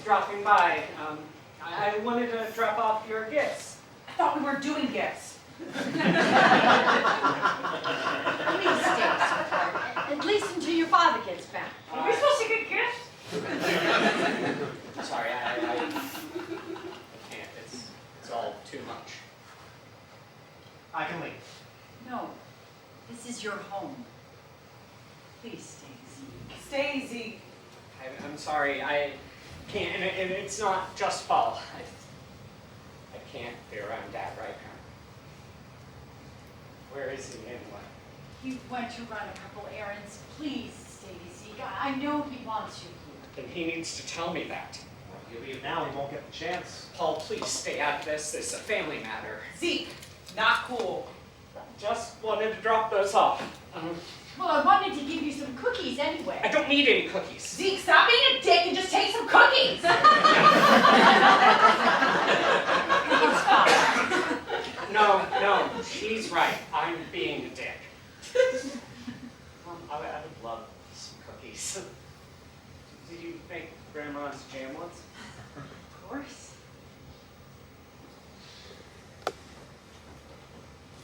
dropping by. I wanted to drop off your gifts. I thought we were doing gifts. Please stay, sweetheart. At least until your father gets back. Are we supposed to get gifts? Sorry, I can't. It's all too much. I can leave. No, this is your home. Please stay, Zeke. Stay, Zeke. I'm sorry, I can't, and it's not just Paul. I can't be around Dad right now. Where is he anyway? He went to run a couple errands. Please stay, Zeke. I know he wants you here. Then he needs to tell me that. Well, if you leave now, he won't get the chance. Paul, please stay out of this. This is a family matter. Zeke, not cool. Just wanted to drop those off. Well, I wanted to give you some cookies anyway. I don't need any cookies. Zeke, stop being a dick and just take some cookies. It's fine. No, she's right. I'm being a dick. I would love some cookies. Did you make Grandma's jam once? Of course.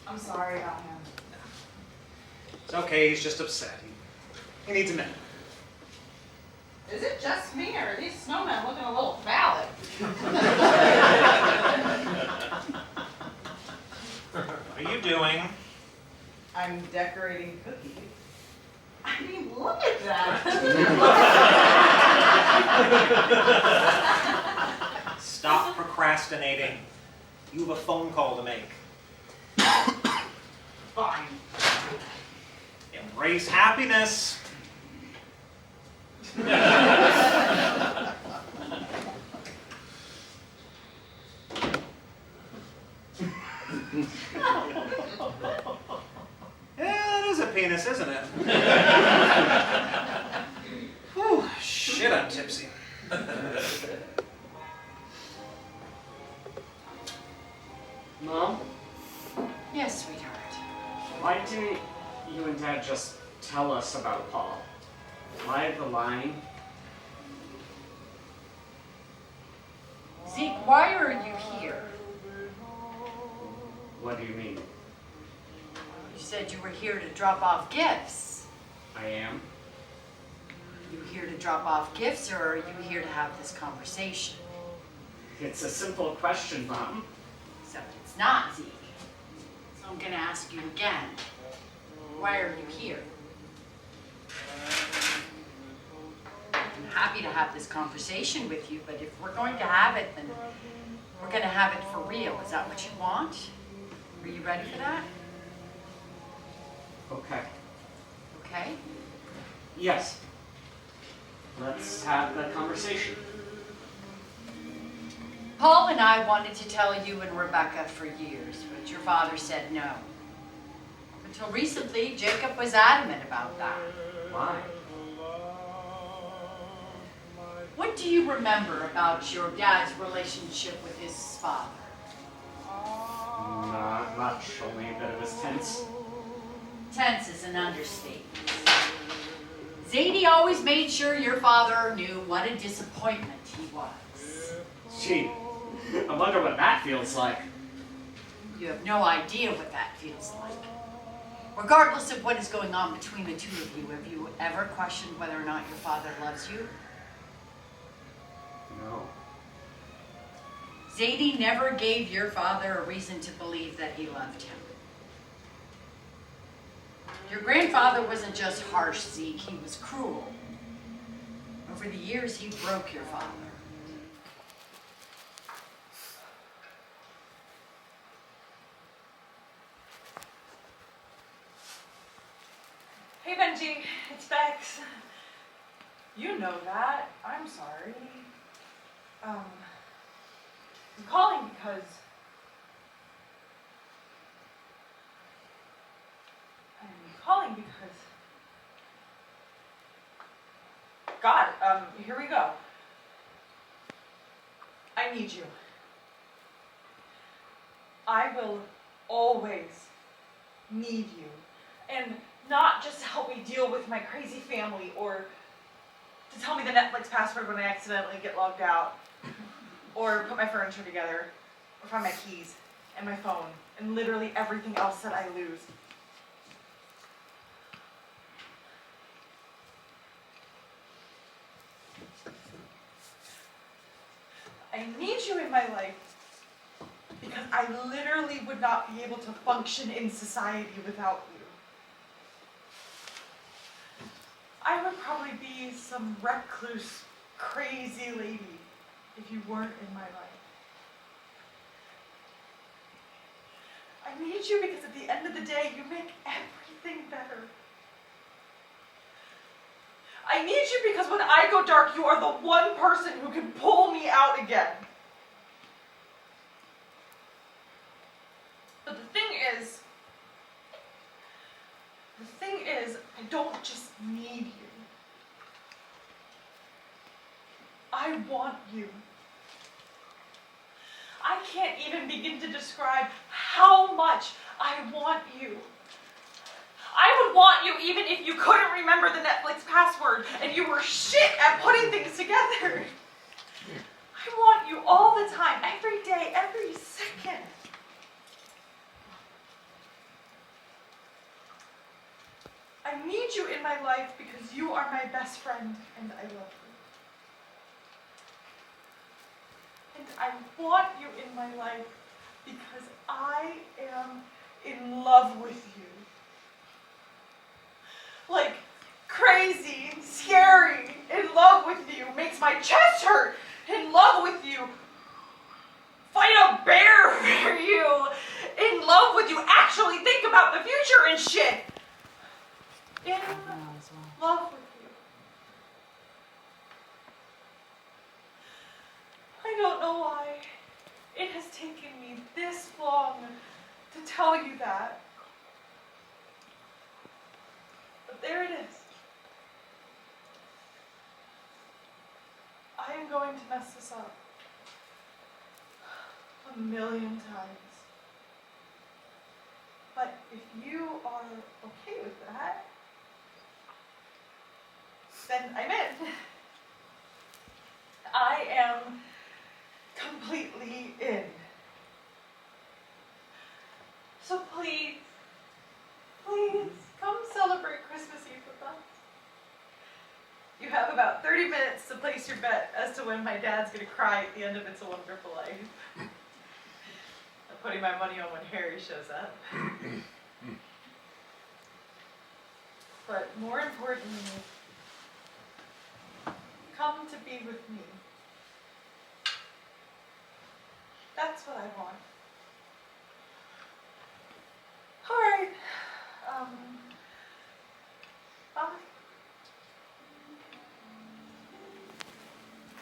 I'm sorry about him. It's okay, he's just upset. He needs a minute. Is it just me, or are these snowmen looking a little valid? What are you doing? I'm decorating cookies. I mean, look at that. Stop procrastinating. You have a phone call to make. Fine. Embrace happiness. Yeah, it is a penis, isn't it? Whew, shit, I'm tipsy. Mom, Yes, sweetheart. why didn't you and Dad just tell us about Paul? Why the lying? Zeke, why are you here? What do you mean? You said you were here to drop off gifts. I am? You here to drop off gifts, or are you here to have this conversation? It's a simple question, Mom. Except it's not, Zeke. So I'm gonna ask you again. Why are you here? I'm happy to have this conversation with you, but if we're going to have it, then we're gonna have it for real. Is that what you want? Are you ready for that? Okay. Okay? Yes. Let's have the conversation. Paul and I wanted to tell you and Rebecca for years, but your father said no. Until recently, Jacob was adamant about that. Why? What do you remember about your dad's relationship with his father? Not much, only that it was tense. Tense is an understatement. Zadie always made sure your father knew what a disappointment he was. Gee, I wonder what that feels like. You have no idea what that feels like. Regardless of what is going on between the two of you, have you ever questioned whether or not your father loves you? No. Zadie never gave your father a reason to believe that he loved him. Your grandfather wasn't just harsh, Zeke, he was cruel. Over the years, he broke your father. Hey, Benji, it's Bex. You know that. I'm sorry. I'm calling because God, here we go. I need you. I will always need you. And not just to help me deal with my crazy family or to tell me the Netflix password when I accidentally get logged out, or put my furniture together, or find my keys, and my phone, and literally everything else that I lose. I need you in my life because I literally would not be able to function in society without you. I would probably be some recluse, crazy lady if you weren't in my life. I need you because at the end of the day, you make everything better. I need you because when I go dark, you are the one person who can pull me out again. But the thing is, I don't just need you. I want you. I can't even begin to describe how much I want you. I would want you even if you couldn't remember the Netflix password and you were shit at putting things together. I want you all the time, every day, every second. I need you in my life because you are my best friend and I love you. And I want you in my life because I am in love with you. Like, crazy, scary, in love with you, makes my chest hurt, in love with you, fight a bear for you, in love with you, actually think about the future and shit. In love with you. I don't know why it has taken me this long to tell you that. But there it is. I am going to mess this up 1,000,000 times. But if you are okay with that, then I'm in. I am completely in. So please, please, come celebrate Christmas Eve with us. You have about 30 minutes to place your bet as to when my dad's gonna cry at the end of It's a Wonderful Life. I'm putting my money on when Harry shows up. But more importantly, come to be with me. That's what I want. All right. Bye.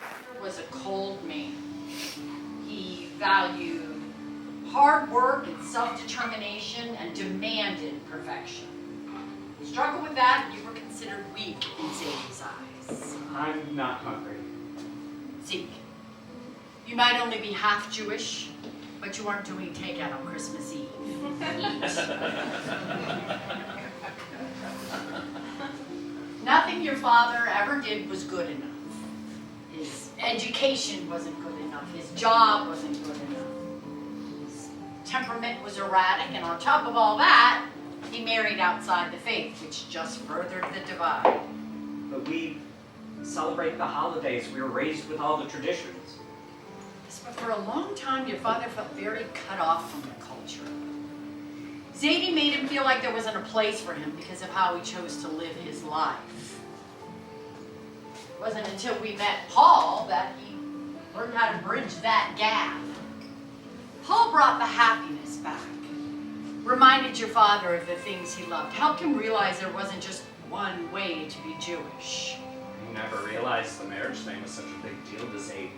Peter was a cold man. He valued hard work and self-determination and demanded perfection. You struggled with that, you were considered weak in Sadie's eyes. I'm not hungry. Zeke, you might only be half Jewish, but you aren't doing takeout on Christmas Eve. Nothing your father ever did was good enough. His education wasn't good enough. His job wasn't good enough. His temperament was erratic, and on top of all that, he married outside the faith, which just furthered the divide. But we celebrate the holidays. We were raised with all the traditions. Yes, but for a long time, your father felt very cut off from the culture. Zadie made him feel like there wasn't a place for him because of how he chose to live his life. It wasn't until we met Paul that he learned how to bridge that gap. Paul brought the happiness back, reminded your father of the things he loved, helped him realize there wasn't just one way to be Jewish. I never realized the marriage thing was such a big deal to Zadie.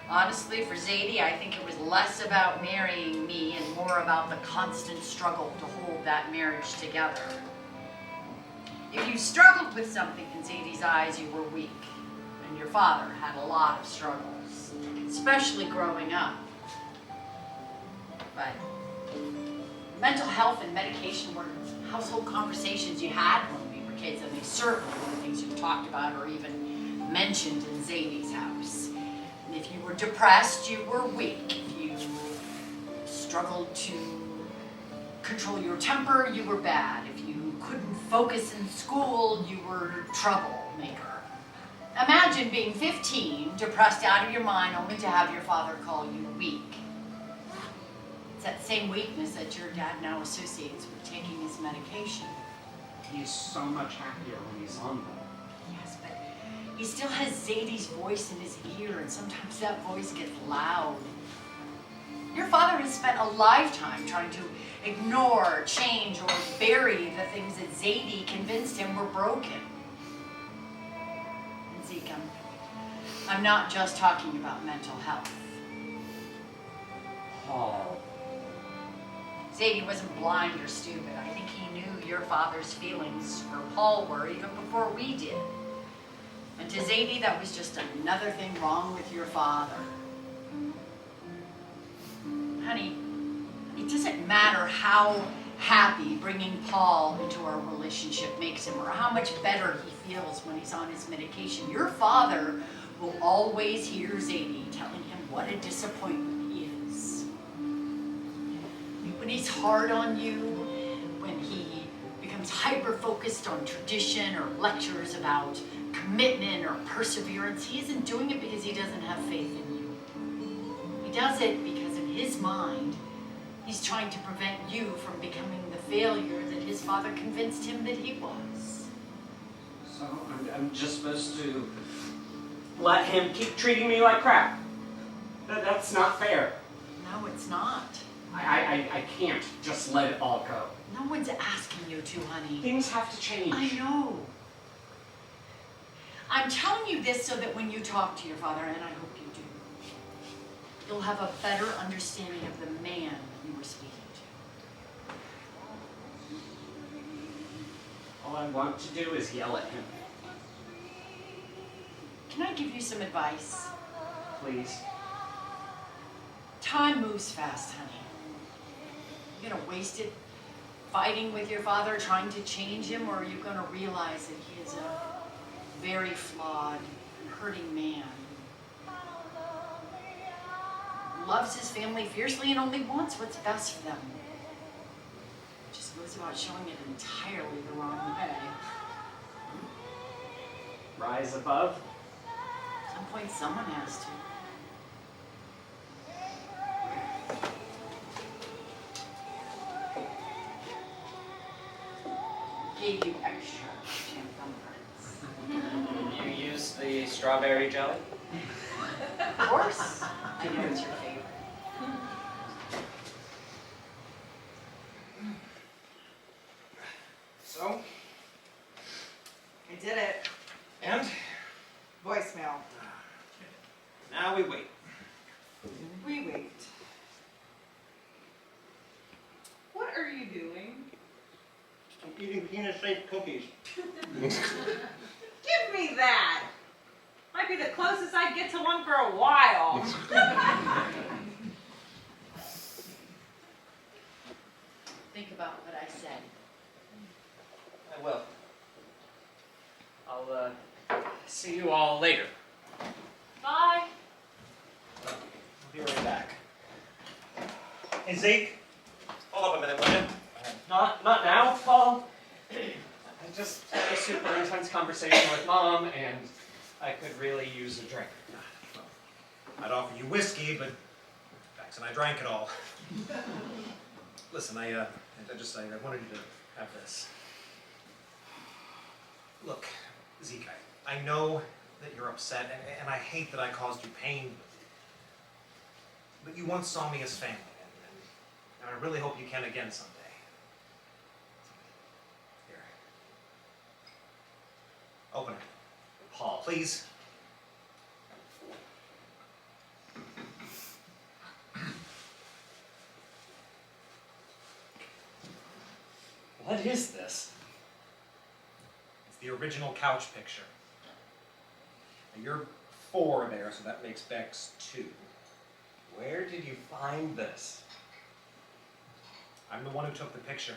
Honestly, for Zadie, I think it was less about marrying me and more about the constant struggle to hold that marriage together. If you struggled with something in Zadie's eyes, you were weak. And your father had a lot of struggles, especially growing up. But mental health and medication were household conversations you had when we were kids, and they certainly were things you talked about or even mentioned in Zadie's house. And if you were depressed, you were weak. If you struggled to control your temper, you were bad. If you couldn't focus in school, you were troublemaker. Imagine being 15, depressed out of your mind, only to have your father call you weak. It's that same weakness that your dad now associates with taking his medication. He's so much happier when he's on them. Yes, but he still has Zadie's voice in his ear, and sometimes that voice gets loud. Your father has spent a lifetime trying to ignore, change, or bury the things that Zadie convinced him were broken. And Zeke, I'm not just talking about mental health. Paul. Zadie wasn't blind or stupid. I think he knew your father's feelings for Paul were even before we did. And to Zadie, that was just another thing wrong with your father. Honey, it doesn't matter how happy bringing Paul into our relationship makes him or how much better he feels when he's on his medication. Your father will always hear Zadie telling him what a disappointment he is. When he's hard on you, when he becomes hyper-focused on tradition or lectures about commitment or perseverance, he isn't doing it because he doesn't have faith in you. He does it because in his mind, he's trying to prevent you from becoming the failure that his father convinced him that he was. So I'm just supposed to let him keep treating me like crap? That's not fair. No, it's not. I can't just let it all go. No one's asking you to, honey. Things have to change. I know. I'm telling you this so that when you talk to your father, and I hope you do, you'll have a better understanding of the man you were speaking to. All I want to do is yell at him. Can I give you some advice? Please. Time moves fast, honey. You're gonna waste it fighting with your father, trying to change him, or are you gonna realize that he is a very flawed, hurting man? Loves his family fiercely and only wants what's best for them. Just goes about showing it entirely the wrong way. Rise above. At some point, someone has to. Gave you extra jam thumbprints. You use the strawberry jelly? Of course. I know it's your favorite. So? I did it. And? Voicemail. Now we wait. We wait. What are you doing? I'm eating peanut-shaped cookies. Give me that! Might be the closest I'd get to one for a while. Think about what I said. I will. I'll, see you all later. Bye. I'll be right back. Hey, Zeke. Hold up a minute, will you? Not now, Paul. I just had a super intense conversation with Mom, and I could really use a drink. I'd offer you whiskey, but Max and I drank it all. Listen, I wanted you to have this. Look, Zeke, I know that you're upset, and I hate that I caused you pain, but you once saw me as family, and I really hope you can again someday. Here. Open it. Paul. Please. What is this? It's the original couch picture. Now, you're 4 there, so that makes Bex 2. Where did you find this? I'm the one who took the picture.